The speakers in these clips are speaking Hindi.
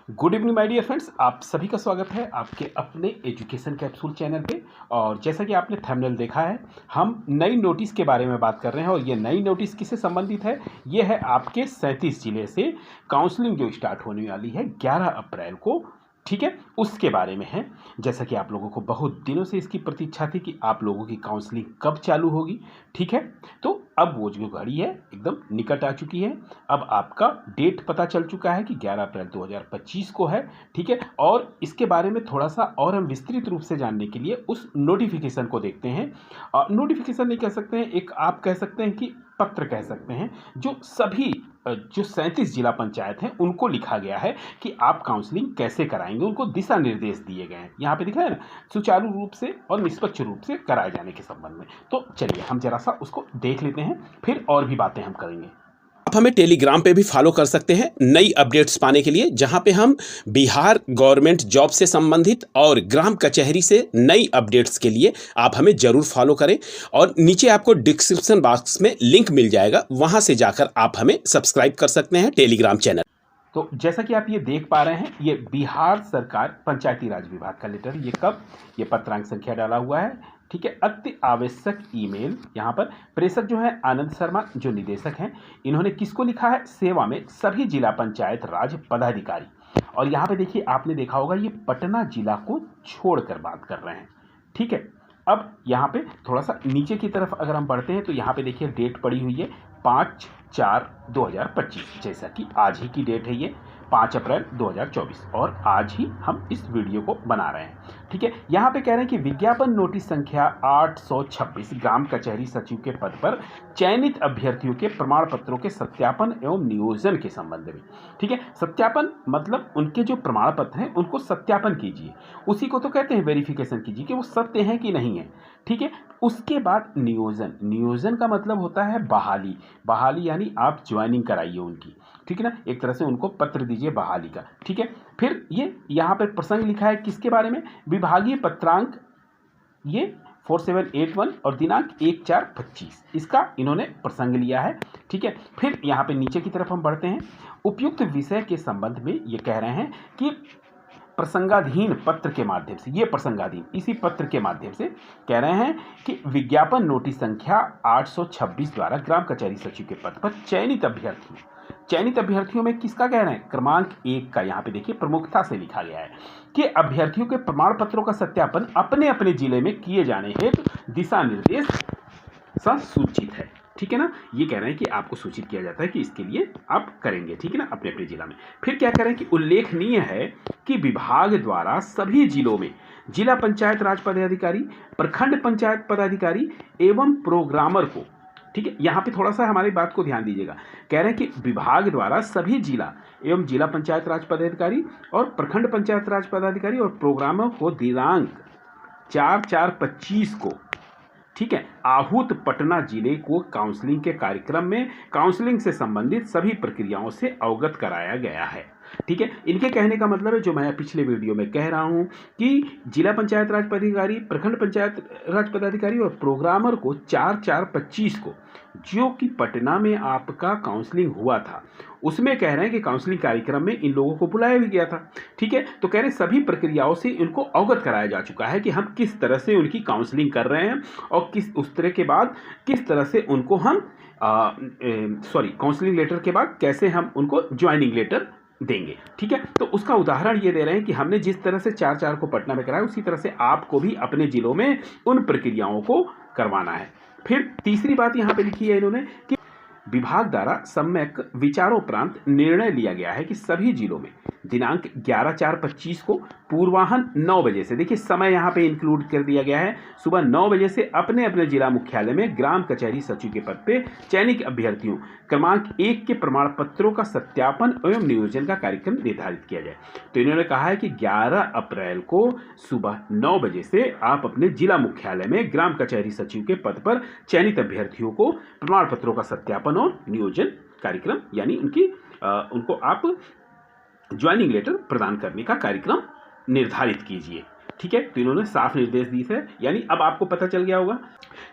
Good evening my dear friends, आप सभी का स्वागत है आपके अपने एजुकेशन कैप्सूल चैनल पे। और जैसा कि आपने थंबनेल देखा है, हम नई नोटिस के बारे में बात कर रहे हैं। और ये नई नोटिस किससे संबंधित है? ये है आपके 37 जिले से काउंसलिंग जो स्टार्ट होने वाली है 11 अप्रैल को। ठीक है, उसके बारे में है। जैसा कि आप लोगों को बहुत दिनों से इसकी प्रतीक्षा थी कि आप लोगों की काउंसलिंग कब चालू होगी। ठीक है, तो अब वो जो घड़ी है एकदम निकट आ चुकी है। अब आपका डेट पता चल चुका है कि 11 अप्रैल 2025 को है। ठीक है, और इसके बारे में थोड़ा सा और हम विस्तृत रूप से जानने के लिए उस नोटिफिकेशन को देखते हैं। नोटिफिकेशन नहीं कह सकते हैं, एक आप कह सकते हैं कि पत्र कह सकते हैं, जो सभी जो 37 जिला पंचायत हैं उनको लिखा गया है कि आप काउंसलिंग कैसे कराएंगे। उनको दिशा निर्देश दिए गए हैं, यहाँ पे दिखा है ना, सुचारू रूप से और निष्पक्ष रूप से कराए जाने के संबंध में। तो चलिए हम जरा सा उसको देख लेते हैं, फिर और भी बातें हम करेंगे। आप हमें टेलीग्राम पे भी फॉलो कर सकते हैं नई अपडेट्स पाने के लिए, जहां पे हम बिहार गवर्नमेंट जॉब से संबंधित और ग्राम कचहरी से नई अपडेट्स के लिए आप हमें जरूर फॉलो करें। और नीचे आपको डिस्क्रिप्शन बॉक्स में लिंक मिल जाएगा, वहां से जाकर आप हमें सब्सक्राइब कर सकते हैं टेलीग्राम चैनल। तो जैसा कि आप ये देख पा रहे हैं, ये बिहार सरकार पंचायती राज विभाग का लेटर। ये कब, ये पत्रांक संख्या डाला हुआ है। ठीक है, अति आवश्यक ईमेल। यहाँ पर प्रेषक जो है आनंद शर्मा, जो निदेशक हैं, इन्होंने किसको लिखा है? सेवा में सभी जिला पंचायत राज पदाधिकारी। और यहाँ पे देखिए, आपने देखा होगा ये पटना जिला को छोड़कर बात कर रहे हैं। ठीक है, अब यहाँ पे थोड़ा सा नीचे की तरफ अगर हम बढ़ते हैं तो यहाँ पे देखिए डेट पड़ी हुई है 5/4/2025, जैसा कि आज ही की डेट है। ये 5 अप्रैल 2024 और आज ही हम इस वीडियो को बना रहे हैं। ठीक है, यहाँ पे कह रहे हैं कि विज्ञापन नोटिस संख्या 826 ग्राम कचहरी सचिव के पद पर चयनित अभ्यर्थियों के प्रमाण पत्रों के सत्यापन एवं नियोजन के संबंध में। ठीक है, सत्यापन मतलब उनके जो प्रमाण पत्र हैं उनको सत्यापन कीजिए, उसी को तो कहते हैं वेरिफिकेशन कीजिए कि वो सत्य है कि नहीं है। ठीक है, उसके बाद नियोजन। नियोजन का मतलब होता है बहाली। बहाली यानी आप ज्वाइनिंग कराइए उनकी। ठीक है ना, एक तरह से उनको पत्र दीजिए बहाली का। ठीक है, फिर ये यहाँ पर प्रसंग लिखा है किसके बारे में? विभागीय पत्रांक ये 4781 और दिनांक 1/4/25, इसका इन्होंने प्रसंग लिया है। ठीक है, फिर यहाँ पे नीचे की तरफ हम बढ़ते हैं। उपयुक्त विषय के संबंध में ये कह रहे हैं कि प्रसंगाधीन पत्र के माध्यम से, ये प्रसंगाधीन इसी पत्र के माध्यम से कह रहे हैं कि विज्ञापन नोटिस संख्या 826 द्वारा ग्राम कचहरी सचिव के पद पर चयनित अभ्यर्थियों में किसका कह रहे हैं? क्रमांक 1 का यहाँ पे देखिए प्रमुखता से लिखा गया है कि अभ्यर्थियों के प्रमाण पत्रों का सत्यापन अपने अपने जिले में किए जाने हेतु दिशा निर्देश सूचित है। ठीक है ना, ये कह रहे हैं कि आपको सूचित किया जाता है कि इसके लिए आप करेंगे। ठीक है ना, अपने अपने जिला में। फिर क्या कह रहे हैं कि उल्लेखनीय है कि विभाग द्वारा सभी जिलों में जिला पंचायत राज पदाधिकारी, प्रखंड पंचायत पदाधिकारी एवं प्रोग्रामर को, ठीक है, यहाँ पे थोड़ा सा हमारी बात को ध्यान दीजिएगा। कह रहे हैं कि विभाग द्वारा सभी जिला एवं जिला पंचायत राज पदाधिकारी और प्रखंड पंचायत राज पदाधिकारी और प्रोग्रामर को दिनांक 4/4/25 को, ठीक है, आहूत पटना जिले को काउंसलिंग के कार्यक्रम में काउंसलिंग से संबंधित सभी प्रक्रियाओं से अवगत कराया गया है। ठीक है, इनके कहने का मतलब है, जो मैं पिछले वीडियो में कह रहा हूं कि जिला पंचायत राज पदाधिकारी, प्रखंड पंचायत राज पदाधिकारी और प्रोग्रामर को 4/4/25 को, जो कि पटना में आपका काउंसलिंग हुआ था, उसमें कह रहे हैं कि काउंसलिंग कार्यक्रम में इन लोगों को बुलाया भी गया था। ठीक है, तो कह रहे हैं सभी प्रक्रियाओं से इनको अवगत कराया जा चुका है कि हम किस तरह से उनकी काउंसलिंग कर रहे हैं और उस तरह के बाद किस तरह से उनको हम काउंसलिंग लेटर के बाद कैसे हम उनको ज्वाइनिंग लेटर देंगे। ठीक है, तो उसका उदाहरण ये दे रहे हैं कि हमने जिस तरह से 4/4 को पटना में कराया, उसी तरह से आपको भी अपने जिलों में उन प्रक्रियाओं को करवाना है। फिर तीसरी बात यहाँ पे लिखी है इन्होंने कि विभाग द्वारा सम्यक विचारोपरांत निर्णय लिया गया है कि सभी जिलों में दिनांक 11/4/25 को पूर्वाह्न 9 बजे से, देखिए समय यहाँ पे इंक्लूड कर दिया गया है, सुबह 9 बजे से अपने अपने जिला मुख्यालय में ग्राम कचहरी सचिव के पद पे चयनित अभ्यर्थियों क्रमांक 1 के प्रमाण पत्रों का सत्यापन एवं नियोजन का कार्यक्रम निर्धारित किया जाए। तो इन्होंने कहा है कि 11 अप्रैल को सुबह 9 बजे से आप अपने जिला मुख्यालय में ग्राम कचहरी सचिव के पद पर चयनित अभ्यर्थियों को प्रमाण पत्रों का सत्यापन और नियोजन कार्यक्रम, यानी उनको आप ज्वाइनिंग लेटर प्रदान करने का कार्यक्रम निर्धारित कीजिए। ठीक है, तो इन्होंने साफ निर्देश दिए थे, यानी अब आपको पता चल गया होगा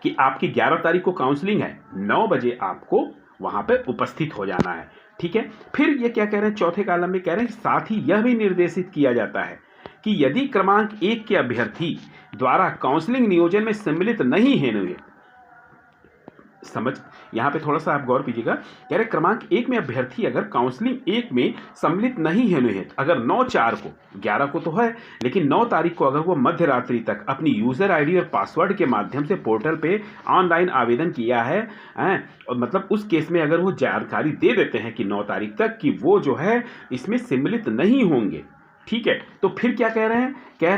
कि आपकी 11 तारीख को काउंसलिंग है, 9 बजे आपको वहां पे उपस्थित हो जाना है। ठीक है। फिर ये क्या कह रहे हैं, चौथे कॉलम में कह रहे हैं साथ ही यह भी निर्देशित किया जाता है कि यदि क्रमांक 1 के अभ्यर्थी द्वारा काउंसलिंग नियोजन में सम्मिलित नहीं है, समझ, यहाँ पे थोड़ा सा आप गौर कीजिएगा। कह रहे क्रमांक 1 में अभ्यर्थी अगर काउंसलिंग 1 में सम्मिलित नहीं है, अगर 9/4 को, 11 को तो है, लेकिन 9 तारीख को अगर वो मध्य रात्रि तक अपनी यूजर आईडी और पासवर्ड के माध्यम से पोर्टल पे ऑनलाइन आवेदन किया है, और मतलब उस केस में अगर वो जानकारी दे देते हैं कि 9 तारीख तक कि वो जो है इसमें सम्मिलित नहीं होंगे, ठीक है, तो फिर क्या कह रहे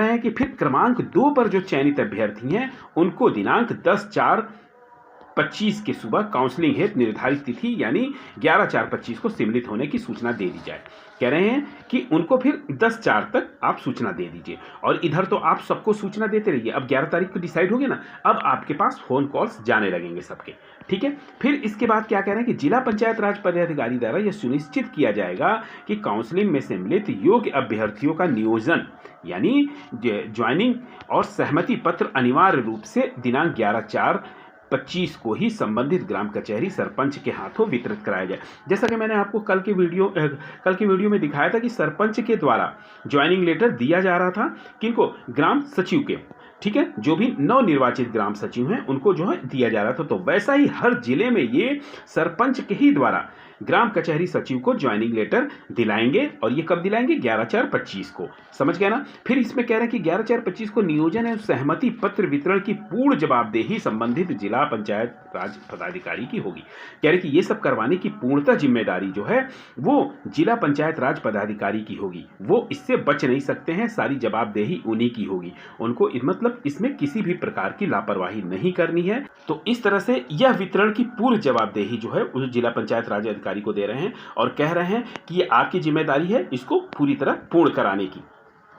हैं कि फिर क्रमांक 2 पर जो चयनित अभ्यर्थी हैं उनको दिनांक 10/4/25 के सुबह काउंसलिंग हेतु निर्धारित तिथि यानी 11/4/25 को सम्मिलित होने की सूचना दे दी जाए। कह रहे हैं कि उनको फिर 10/4 तक आप सूचना दे दीजिए, और इधर तो आप सबको सूचना देते रहिए। अब 11 तारीख को डिसाइड हो गया ना, अब आपके पास फोन कॉल्स जाने लगेंगे सबके, ठीक है। फिर इसके बाद क्या कह रहे हैं कि जिला पंचायत राज पदाधिकारी द्वारा यह सुनिश्चित किया जाएगा कि काउंसलिंग में सम्मिलित योग्य अभ्यर्थियों का नियोजन यानी ज्वाइनिंग और सहमति पत्र अनिवार्य रूप से दिनांक 11/4/25 को ही संबंधित ग्राम कचहरी सरपंच के हाथों वितरित कराया जाए। जैसा कि मैंने आपको कल की वीडियो में दिखाया था कि सरपंच के द्वारा ज्वाइनिंग लेटर दिया जा रहा था, किनको, ग्राम सचिव के, ठीक है, जो भी नवनिर्वाचित ग्राम सचिव हैं उनको जो है दिया जा रहा था। तो वैसा ही हर जिले में ये सरपंच के ही द्वारा ग्राम कचहरी सचिव को ज्वाइनिंग लेटर दिलाएंगे, और ये कब दिलाएंगे, 11/4/25 को, समझ गया ना। फिर इसमें कह रहे हैं कि 11/4/25 को नियोजन एवं सहमति पत्र वितरण की पूर्ण जवाबदेही संबंधित जिला पंचायत राज पदाधिकारी की होगी। कह रहे कि ये सब करवाने की पूर्णतः जिम्मेदारी जो है वो जिला पंचायत राज पदाधिकारी की होगी, वो इससे बच नहीं सकते हैं, सारी जवाबदेही उन्हीं की होगी, उनको मतलब इसमें किसी भी प्रकार की लापरवाही नहीं करनी है। तो इस तरह से यह वितरण की पूर्ण जवाबदेही जो है उस जिला पंचायत राज अधिकारी को दे रहे हैं, और कह रहे हैं कि ये आपकी जिम्मेदारी है इसको पूरी तरह पूर्ण कराने की।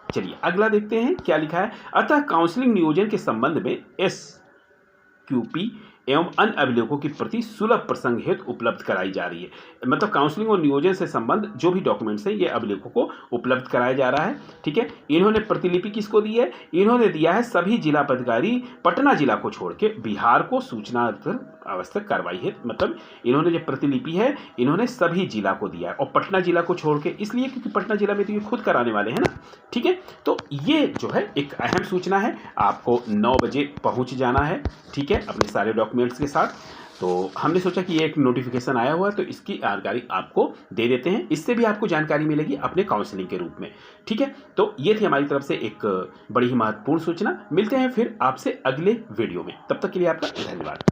चलिए अगला देखते हैं क्या लिखा है। अतः काउंसलिंग नियोजन के संबंध में SQP एवं अन्य अभिलेखों की प्रति सुलभ प्रसंग हेतु उपलब्ध कराई जा रही है। मतलब काउंसलिंग और नियोजन से संबंध जो भी डॉक्यूमेंट्स हैं ये अभिलेखों को उपलब्ध कराया जा रहा है, ठीक है। इन्होंने प्रतिलिपि किसको दी है, इन्होंने दिया है सभी जिला पदाधिकारी पटना जिला को छोड़ के बिहार को सूचना आवश्यक कार्रवाई है। मतलब इन्होंने जो प्रतिलिपि है इन्होंने सभी जिला को दिया है, और पटना जिला को छोड़ के इसलिए क्योंकि पटना जिला में तो ये खुद कराने वाले हैं ना, ठीक है। तो ये जो है एक अहम सूचना है, आपको 9 बजे पहुंच जाना है, ठीक है, अपने सारे डॉक्यूमेंट्स के साथ। तो हमने सोचा कि ये एक नोटिफिकेशन आया हुआ है तो इसकी जानकारी आपको दे देते हैं, इससे भी आपको जानकारी मिलेगी अपने काउंसलिंग के रूप में, ठीक है। तो ये थी हमारी तरफ से एक बड़ी ही महत्वपूर्ण सूचना। मिलते हैं फिर आपसे अगले वीडियो में, तब तक के लिए आपका धन्यवाद।